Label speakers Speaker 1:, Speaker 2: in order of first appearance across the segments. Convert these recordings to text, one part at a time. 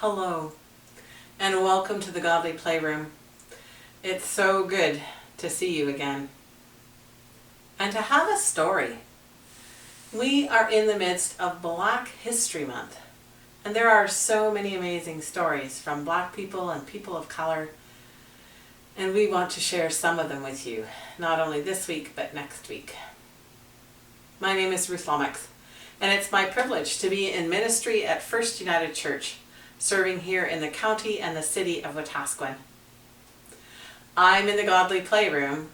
Speaker 1: Hello, and welcome to the Godly Playroom. It's so good to see you again. And to have a story. We are in the midst of Black History Month, and there are so many amazing stories from Black people and people of color, and we want to share some of them with you, not only this week, but next week. My name is Ruth Lomax, and it's my privilege to be in ministry at First United Church, serving here in the county and the city of Wetaskiwin. I'm in the Godly Playroom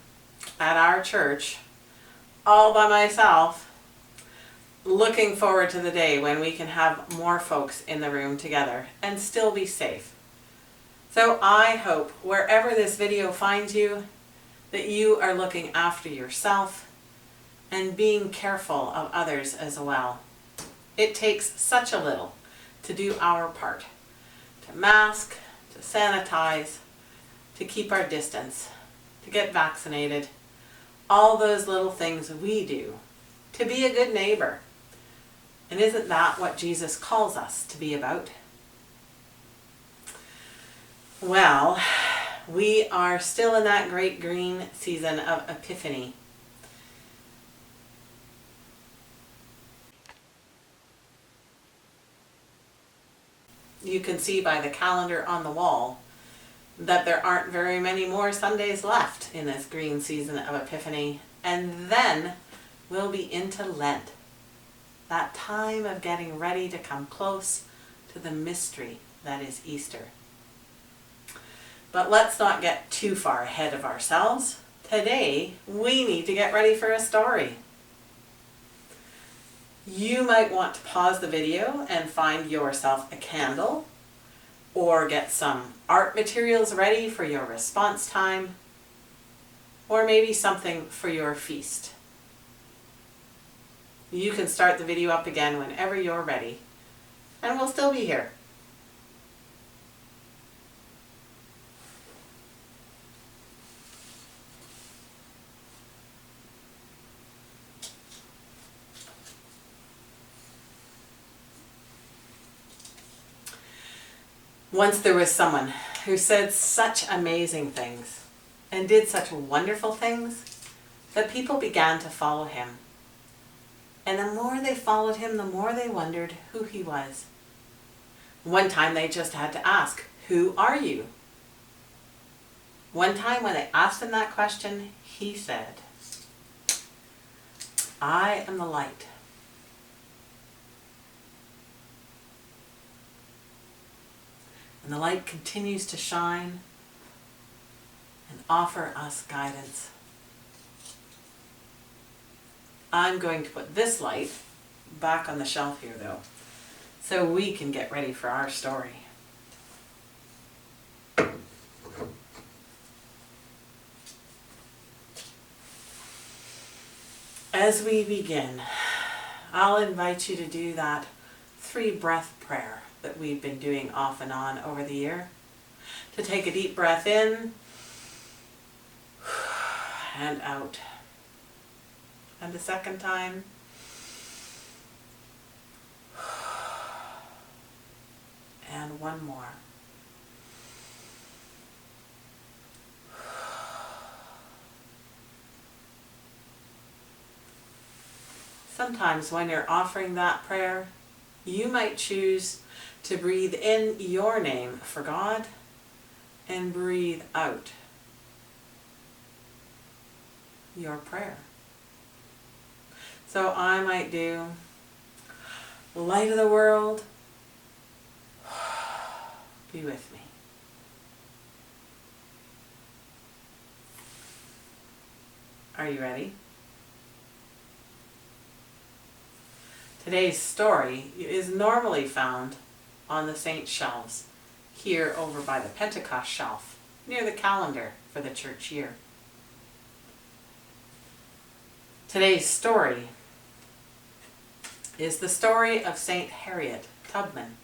Speaker 1: at our church, all by myself, looking forward to the day when we can have more folks in the room together and still be safe. So I hope wherever this video finds you, that you are looking after yourself and being careful of others as well. It takes such a little to do our part. To mask, to sanitize, to keep our distance, to get vaccinated, all those little things we do, to be a good neighbor. And isn't that what Jesus calls us to be about? Well, we are still in that great green season of Epiphany. You can see by the calendar on the wall that there aren't very many more Sundays left in this green season of Epiphany, and then we'll be into Lent, that time of getting ready to come close to the mystery that is Easter. But let's not get too far ahead of ourselves. Today, we need to get ready for a story. You might want to pause the video and find yourself a candle, or get some art materials ready for your response time, or maybe something for your feast. You can start the video up again whenever you're ready, and we'll still be here. Once there was someone who said such amazing things and did such wonderful things that people began to follow him. And the more they followed him, the more they wondered who he was. One time they just had to ask, "Who are you?" One time when they asked him that question, he said, "I am the light." And the light continues to shine and offer us guidance. I'm going to put this light back on the shelf here though, so we can get ready for our story. As we begin, I'll invite you to do that 3-breath prayer that we've been doing off and on over the year. To take a deep breath in and out. And a second time. And one more. Sometimes when you're offering that prayer, you might choose to breathe in your name for God and breathe out your prayer. So I might do, "Light of the world, be with me." Are you ready? Today's story is normally found on the saint shelves, here over by the Pentecost shelf, near the calendar for the church year. Today's story is the story of Saint Harriet Tubman.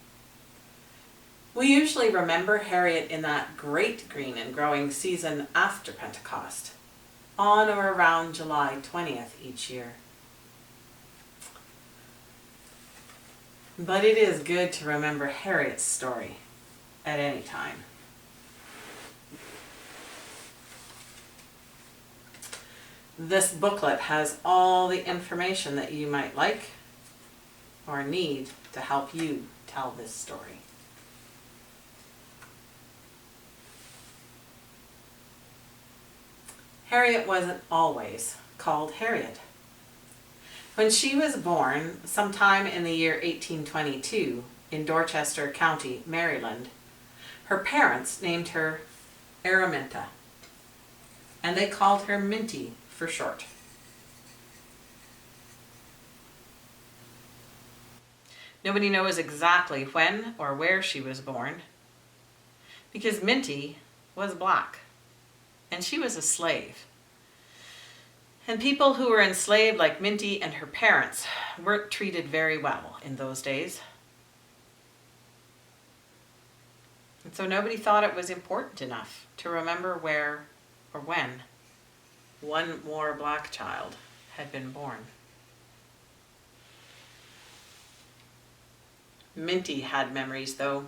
Speaker 1: We usually remember Harriet in that great green and growing season after Pentecost, on or around July 20th each year. But it is good to remember Harriet's story at any time. This booklet has all the information that you might like or need to help you tell this story. Harriet wasn't always called Harriet. When she was born, sometime in the year 1822, in Dorchester County, Maryland, her parents named her Araminta, and they called her Minty for short. Nobody knows exactly when or where she was born, because Minty was black, and she was a slave. And people who were enslaved, like Minty and her parents, weren't treated very well in those days. And so nobody thought it was important enough to remember where or when one more black child had been born. Minty had memories, though.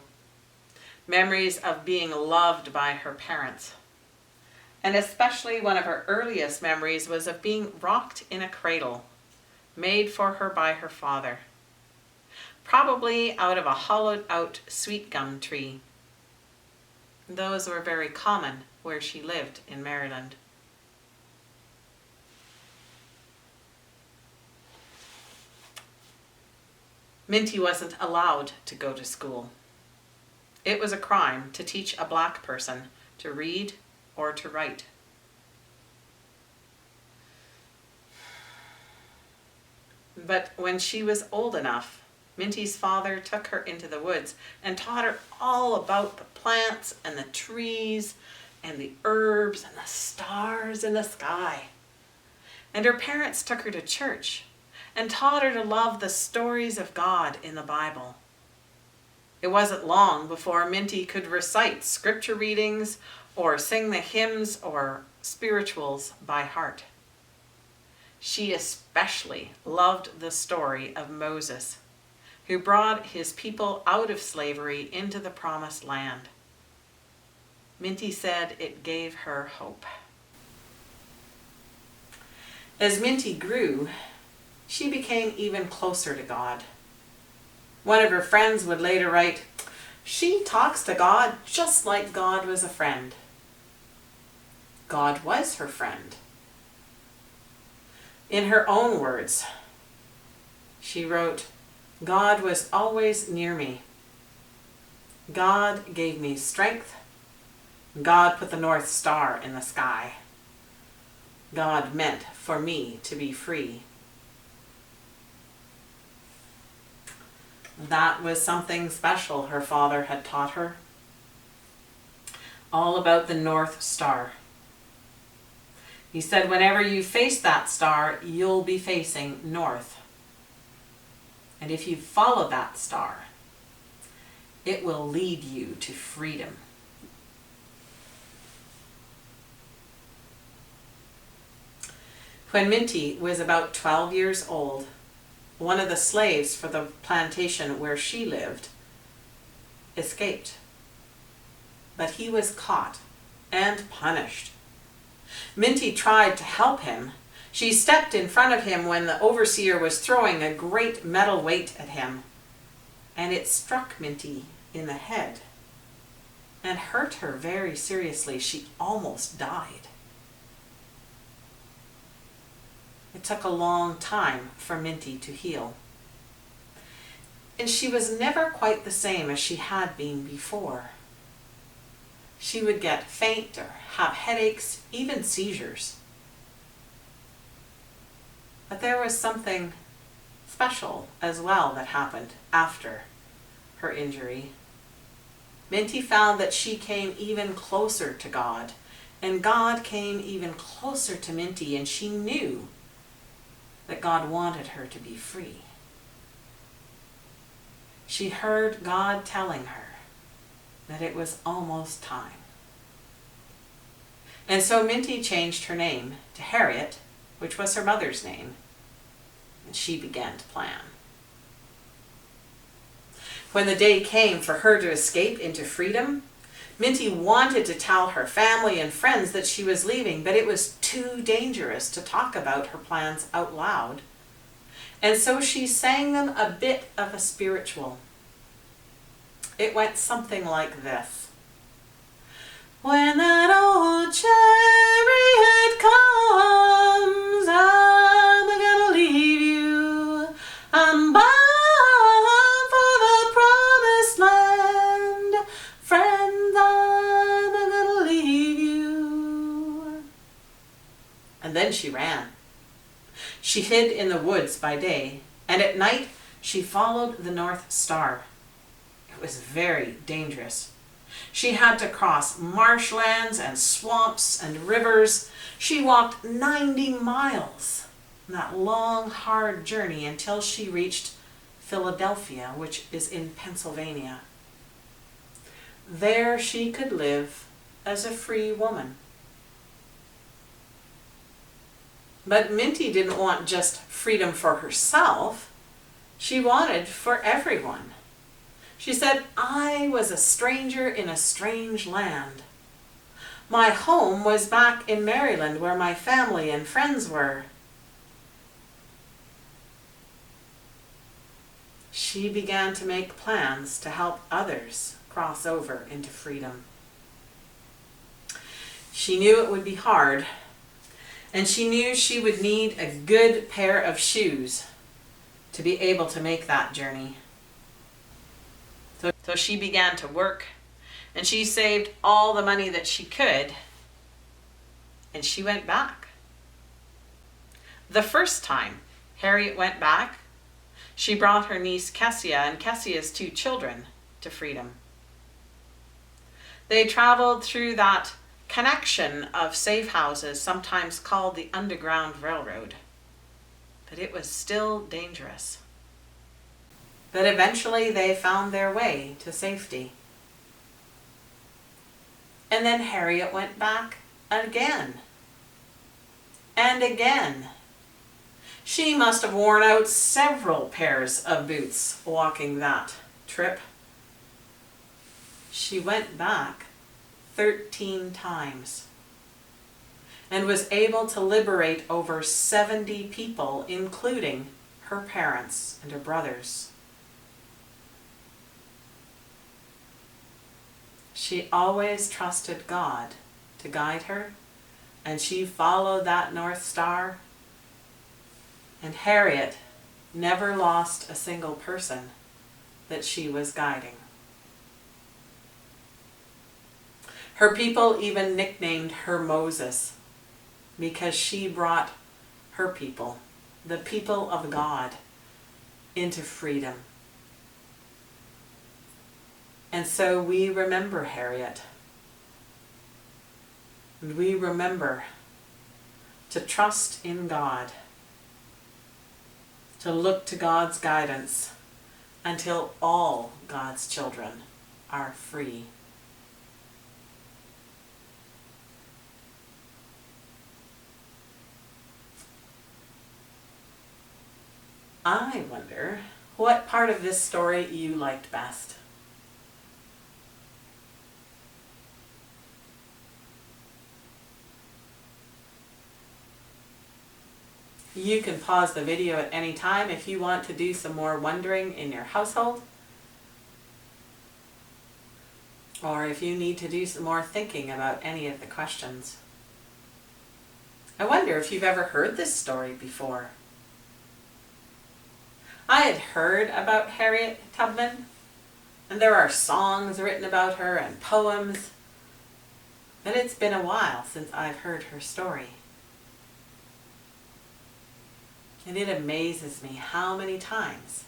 Speaker 1: Memories of being loved by her parents. And especially one of her earliest memories was of being rocked in a cradle made for her by her father, probably out of a hollowed out sweet gum tree. Those were very common where she lived in Maryland. Minty wasn't allowed to go to school. It was a crime to teach a black person to read or to write. But when she was old enough, Minty's father took her into the woods and taught her all about the plants and the trees and the herbs and the stars in the sky. And her parents took her to church and taught her to love the stories of God in the Bible. It wasn't long before Minty could recite scripture readings or sing the hymns or spirituals by heart. She especially loved the story of Moses, who brought his people out of slavery into the promised land. Minty said it gave her hope. As Minty grew, she became even closer to God. One of her friends would later write, "She talks to God just like God was a friend." God was her friend. In her own words, she wrote, "God was always near me. God gave me strength. God put the North Star in the sky. God meant for me to be free." That was something special her father had taught her. All about the North Star. He said, whenever you face that star, you'll be facing north. And if you follow that star, it will lead you to freedom. When Minty was about 12 years old, one of the slaves for the plantation where she lived escaped. But he was caught and punished. Minty tried to help him. She stepped in front of him when the overseer was throwing a great metal weight at him, and it struck Minty in the head and hurt her very seriously. She almost died. It took a long time for Minty to heal. And she was never quite the same as she had been before. She would get faint or have headaches, even seizures. But there was something special as well that happened after her injury. Minty found that she came even closer to God, and God came even closer to Minty, and she knew that God wanted her to be free. She heard God telling her that it was almost time. And so Minty changed her name to Harriet, which was her mother's name, and she began to plan. When the day came for her to escape into freedom, Minty wanted to tell her family and friends that she was leaving, but it was too dangerous to talk about her plans out loud. And so she sang them a bit of a spiritual. It went something like this. When that old chariot comes, I'm gonna leave you. I'm bound for the promised land. Friends, I'm gonna leave you. And then she ran. She hid in the woods by day, and at night she followed the North Star. It was very dangerous. She had to cross marshlands and swamps and rivers. She walked 90 miles on that long, hard journey until she reached Philadelphia, which is in Pennsylvania. There she could live as a free woman. But Minty didn't want just freedom for herself. She wanted for everyone. She said, I was a stranger in a strange land. My home was back in Maryland where my family and friends were. She began to make plans to help others cross over into freedom. She knew it would be hard, and she knew she would need a good pair of shoes to be able to make that journey. So she began to work, and she saved all the money that she could, and she went back. The first time Harriet went back, she brought her niece Kessia and Kessia's 2 children to freedom. They traveled through that connection of safe houses, sometimes called the Underground Railroad, but it was still dangerous. But eventually they found their way to safety. And then Harriet went back again and again. She must have worn out several pairs of boots walking that trip. She went back 13 times and was able to liberate over 70 people, including her parents and her brothers. She always trusted God to guide her, and she followed that North Star. And Harriet never lost a single person that she was guiding. Her people even nicknamed her Moses because she brought her people, the people of God, into freedom. And so we remember Harriet. And we remember to trust in God, to look to God's guidance until all God's children are free. I wonder what part of this story you liked best. You can pause the video at any time if you want to do some more wondering in your household, or if you need to do some more thinking about any of the questions. I wonder if you've ever heard this story before. I had heard about Harriet Tubman, and there are songs written about her and poems, but it's been a while since I've heard her story. And it amazes me how many times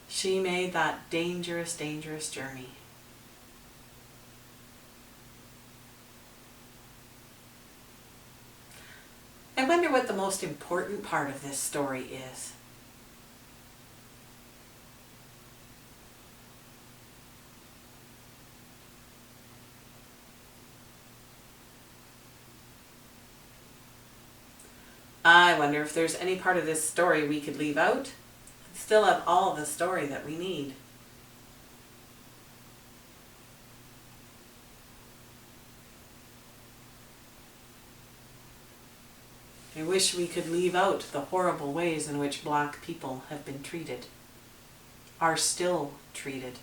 Speaker 1: she made that dangerous, dangerous journey. I wonder what the most important part of this story is. I wonder if there's any part of this story we could leave out and still have all the story that we need. I wish we could leave out the horrible ways in which Black people have been treated, are still treated.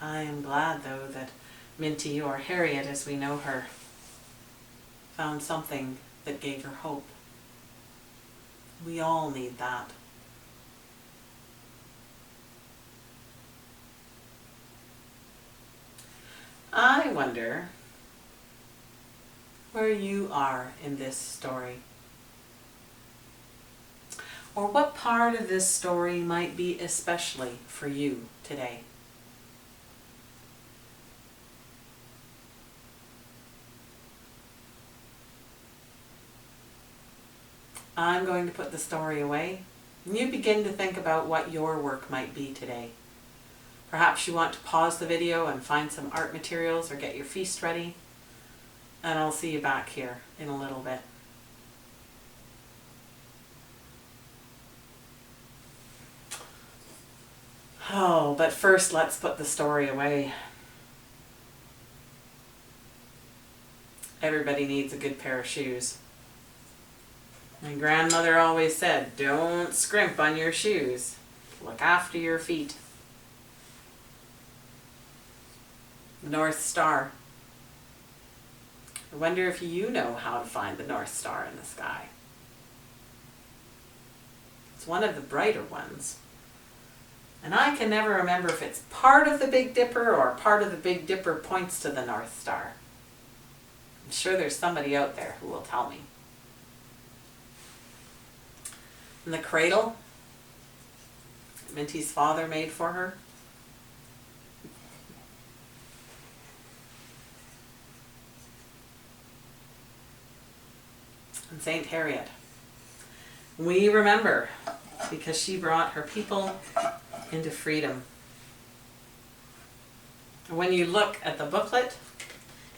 Speaker 1: I am glad, though, that Minty, or Harriet as we know her, found something that gave her hope. We all need that. I wonder where you are in this story, or what part of this story might be especially for you today. I'm going to put the story away, and you begin to think about what your work might be today. Perhaps you want to pause the video and find some art materials or get your feast ready, and I'll see you back here in a little bit. Oh, but first let's put the story away. Everybody needs a good pair of shoes. My grandmother always said, don't scrimp on your shoes. Look after your feet. The North Star. I wonder if you know how to find the North Star in the sky. It's one of the brighter ones. And I can never remember if it's part of the Big Dipper or part of the Big Dipper points to the North Star. I'm sure there's somebody out there who will tell me. And the cradle Minty's father made for her. And Saint Harriet. We remember because she brought her people into freedom. When you look at the booklet,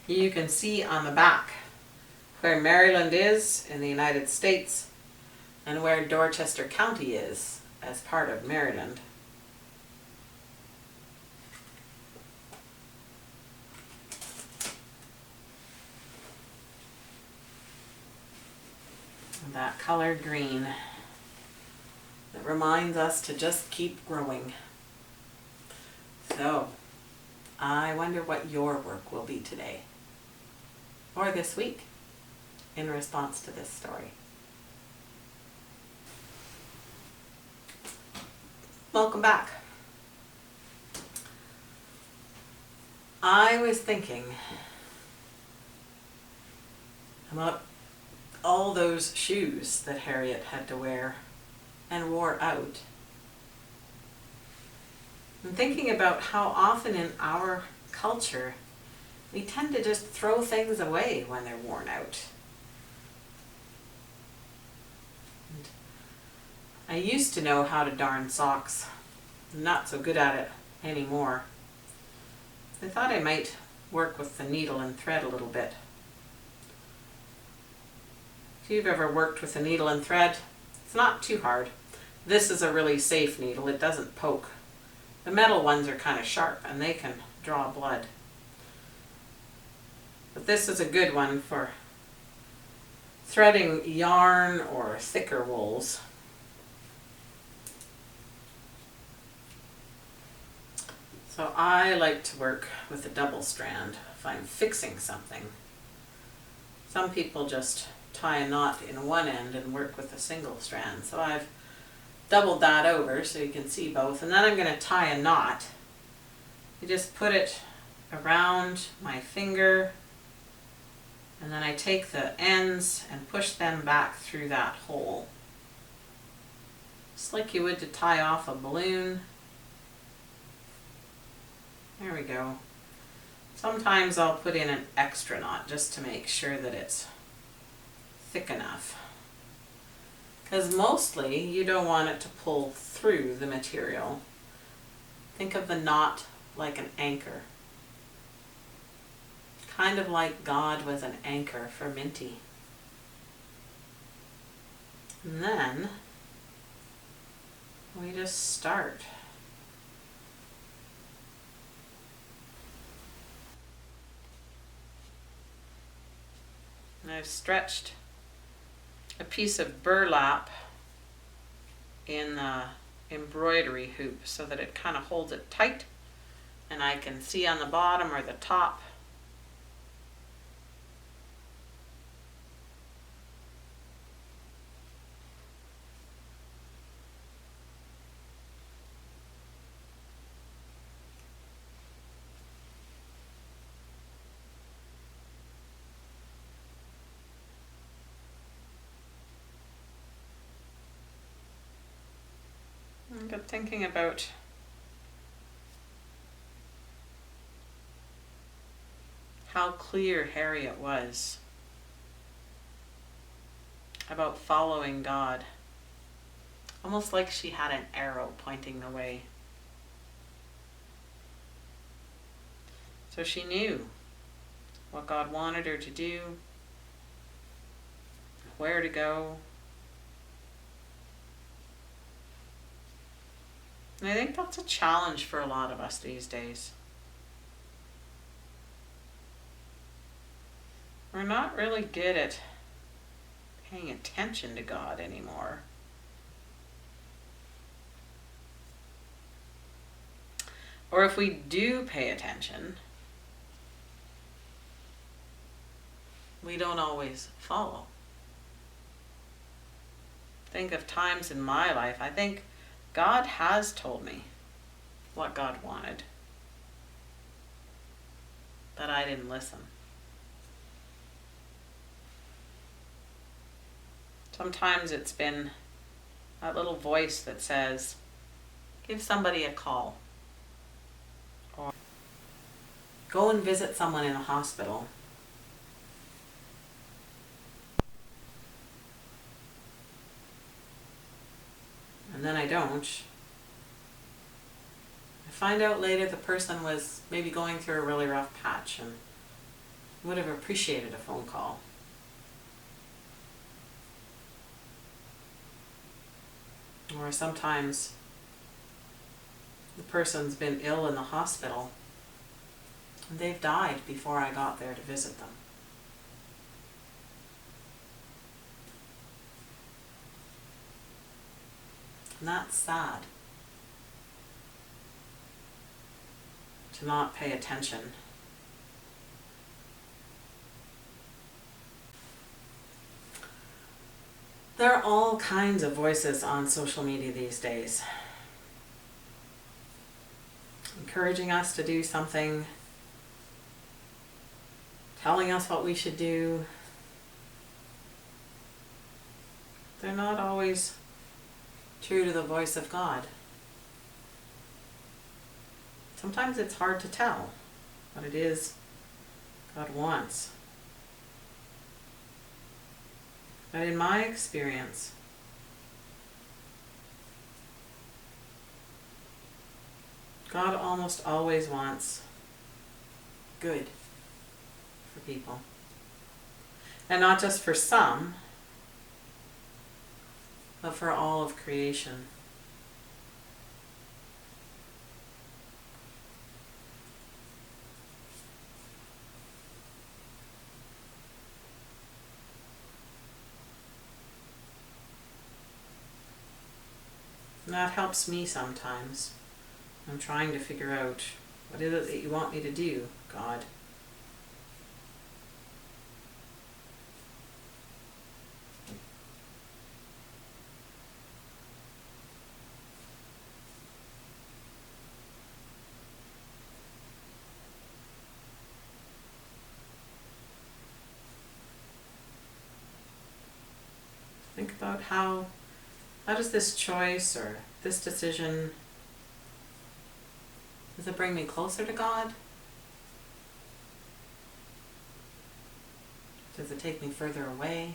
Speaker 1: you can see on the back where Maryland is in the United States and where Dorchester County is as part of Maryland. And that colored green that reminds us to just keep growing. So, I wonder what your work will be today or this week in response to this story. Welcome back. I was thinking about all those shoes that Harriet had to wear and wore out. And thinking about how often in our culture we tend to just throw things away when they're worn out. And I used to know how to darn socks. I'm not so good at it anymore. I thought I might work with the needle and thread a little bit. If you've ever worked with a needle and thread, it's not too hard. This is a really safe needle. It doesn't poke. The metal ones are kind of sharp and they can draw blood. But this is a good one for threading yarn or thicker wools. So I like to work with a double strand if I'm fixing something. Some people just tie a knot in one end and work with a single strand. So I've doubled that over so you can see both. And then I'm going to tie a knot. You just put it around my finger, and then I take the ends and push them back through that hole. Just like you would to tie off a balloon. There we go. Sometimes I'll put in an extra knot just to make sure that it's thick enough. Because mostly you don't want it to pull through the material. Think of the knot like an anchor. Kind of like God was an anchor for Minty. And then we just start. And I've stretched a piece of burlap in the embroidery hoop so that it kind of holds it tight, and I can see on the bottom or the top. I got thinking about how clear Harriet was about following God. Almost like she had an arrow pointing the way. So she knew what God wanted her to do, where to go. And I think that's a challenge for a lot of us these days. We're not really good at paying attention to God anymore. Or if we do pay attention, we don't always follow. Think of times in my life, I think God has told me what God wanted, but I didn't listen. Sometimes it's been that little voice that says, give somebody a call, or go and visit someone in a hospital. And then I don't. I find out later the person was maybe going through a really rough patch and would have appreciated a phone call. Or sometimes the person's been ill in the hospital and they've died before I got there to visit them. And that's sad, to not pay attention. There are all kinds of voices on social media these days, encouraging us to do something, telling us what we should do. They're not always true to the voice of God. Sometimes it's hard to tell what it is God wants. But in my experience, God almost always wants good for people. And not just for some, but for all of creation. And that helps me sometimes. I'm trying to figure out, what is it that you want me to do, God? Think about how does this choice or this decision, does it bring me closer to God? Does it take me further away?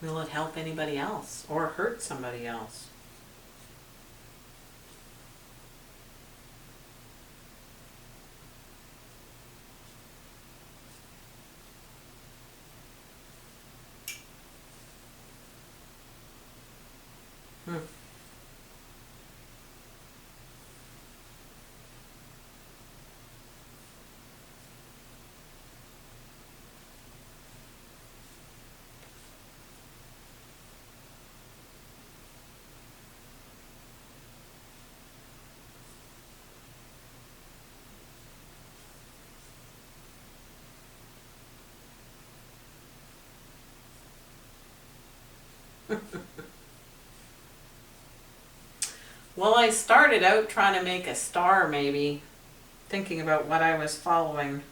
Speaker 1: Will it help anybody else or hurt somebody else? Well, I started out trying to make a star, maybe, thinking about what I was following.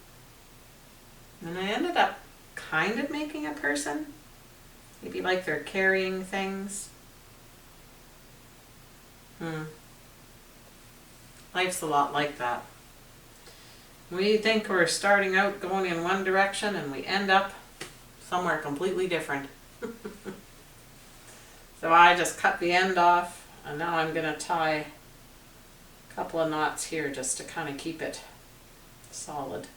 Speaker 1: And I ended up kind of making a person. Maybe like they're carrying things. Life's a lot like that. We think we're starting out going in one direction and we end up somewhere completely different. So I just cut the end off, and now I'm going to tie a couple of knots here just to kind of keep it solid,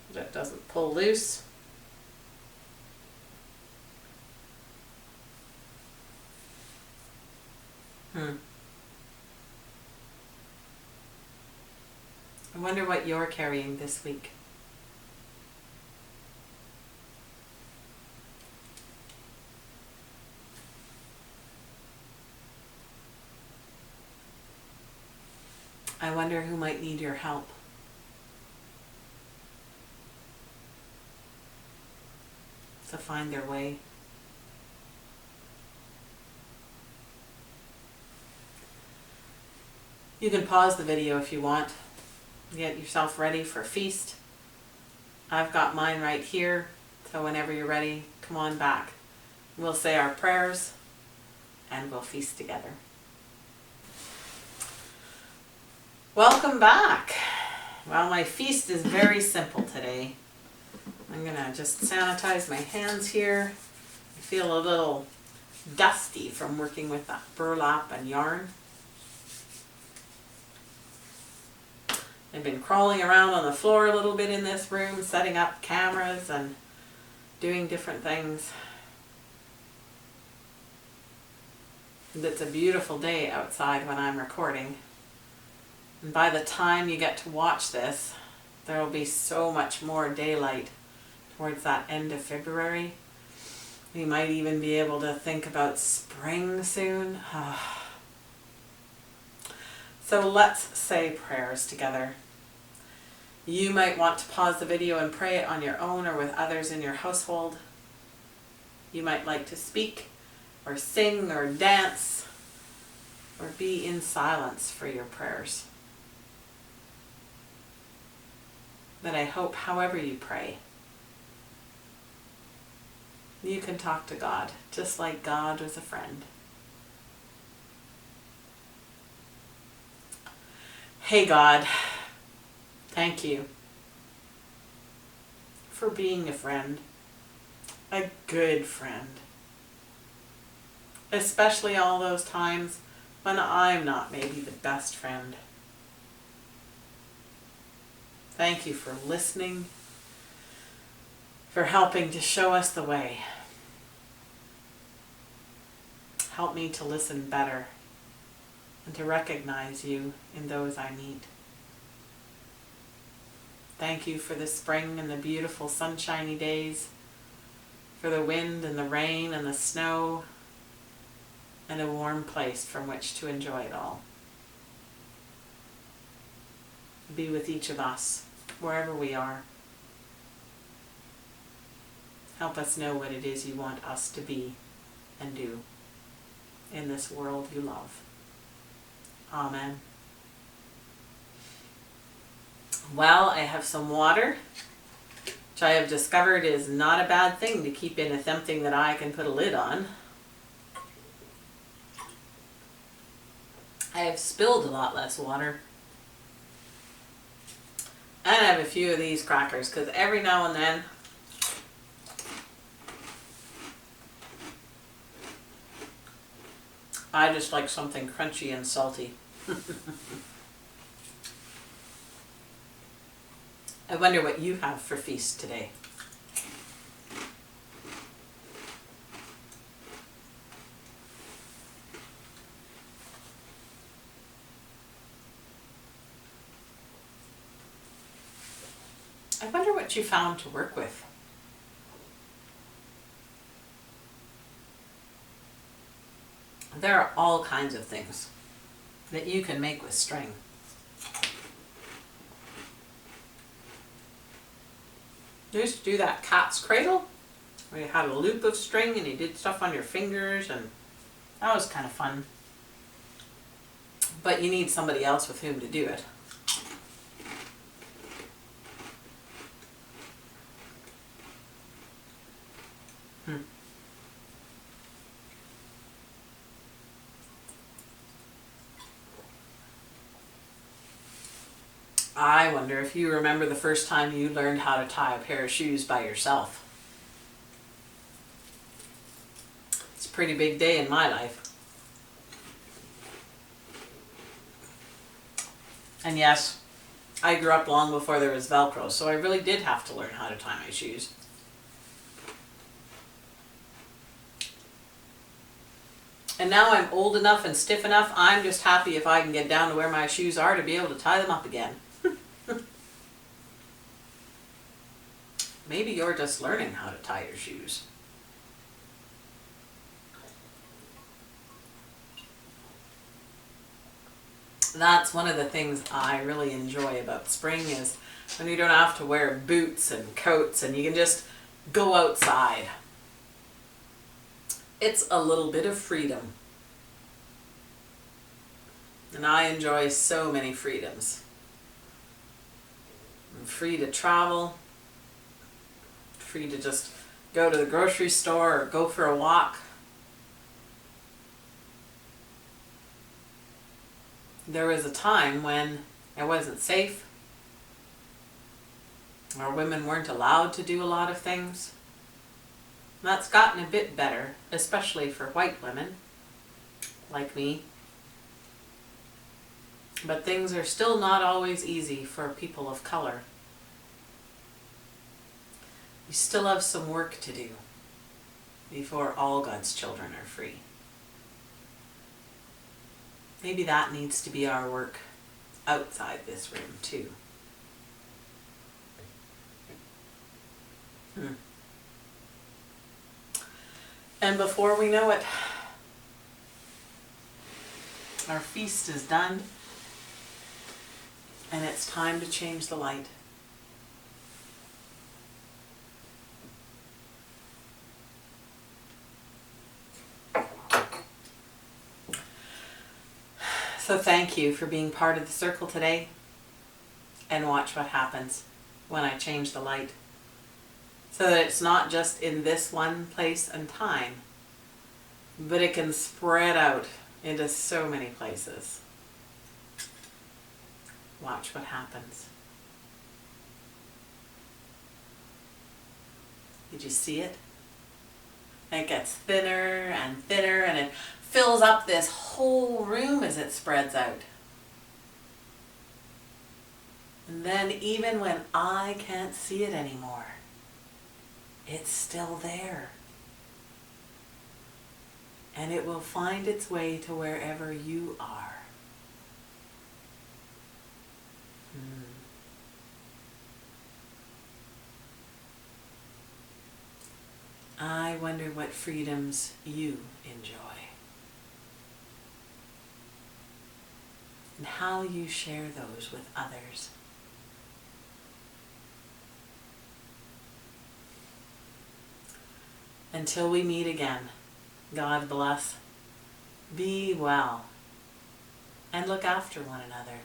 Speaker 1: so that it doesn't pull loose. I wonder what you're carrying this week. I wonder who might need your help. To find their way. You can pause the video if you want. Get yourself ready for feast. I've got mine right here, so whenever you're ready, come on back. We'll say our prayers and we'll feast together. Welcome back. Well, my feast is very simple today. I'm gonna just sanitize my hands here. I feel a little dusty from working with that burlap and yarn. I've been crawling around on the floor a little bit in this room, setting up cameras and doing different things. And it's a beautiful day outside when I'm recording. And by the time you get to watch this, there will be so much more daylight towards that end of February. We might even be able to think about spring soon. So let's say prayers together. You might want to pause the video and pray it on your own or with others in your household. You might like to speak or sing or dance or be in silence for your prayers. But I hope however you pray, you can talk to God just like God was a friend. Hey God, thank you for being a friend, a good friend. Especially all those times when I'm not maybe the best friend. Thank you for listening, for helping to show us the way. Help me to listen better and to recognize you in those I meet. Thank you for the spring and the beautiful sunshiny days, for the wind and the rain and the snow, and a warm place from which to enjoy it all. Be with each of us, wherever we are. Help us know what it is you want us to be and do in this world you love. Amen. Well, I have some water, which I have discovered is not a bad thing to keep in something that I can put a lid on. I have spilled a lot less water. And I have a few of these crackers because every now and then I just like something crunchy and salty. I wonder what you have for feast today. I wonder what you found to work with. There are all kinds of things that you can make with string. I used to do that cat's cradle. where you had a loop of string and you did stuff on your fingers, and that was kind of fun. But you need somebody else with whom to do it. I wonder if you remember the first time you learned how to tie a pair of shoes by yourself. It's a pretty big day in my life. And yes, I grew up long before there was Velcro, so I really did have to learn how to tie my shoes. And now I'm old enough and stiff enough, I'm just happy if I can get down to where my shoes are to be able to tie them up again. Maybe you're just learning how to tie your shoes. That's one of the things I really enjoy about spring, is when you don't have to wear boots and coats and you can just go outside. It's a little bit of freedom. And I enjoy so many freedoms. I'm free to travel, free to just go to the grocery store or go for a walk. There was a time when it wasn't safe, or women weren't allowed to do a lot of things. That's gotten a bit better, especially for white women like me. But things are still not always easy for people of color. We still have some work to do before all God's children are free. Maybe that needs to be our work outside this room too. And before we know it, our feast is done, and it's time to change the light. So thank you for being part of the circle today, and watch what happens when I change the light, so that it's not just in this one place and time, but it can spread out into so many places. Watch what happens. Did you see it? It gets thinner and thinner, and it fills up this whole room as it spreads out. And then even when I can't see it anymore, it's still there. And it will find its way to wherever you are. I wonder what freedoms you enjoy, and how you share those with others. Until we meet again, God bless, be well, and look after one another.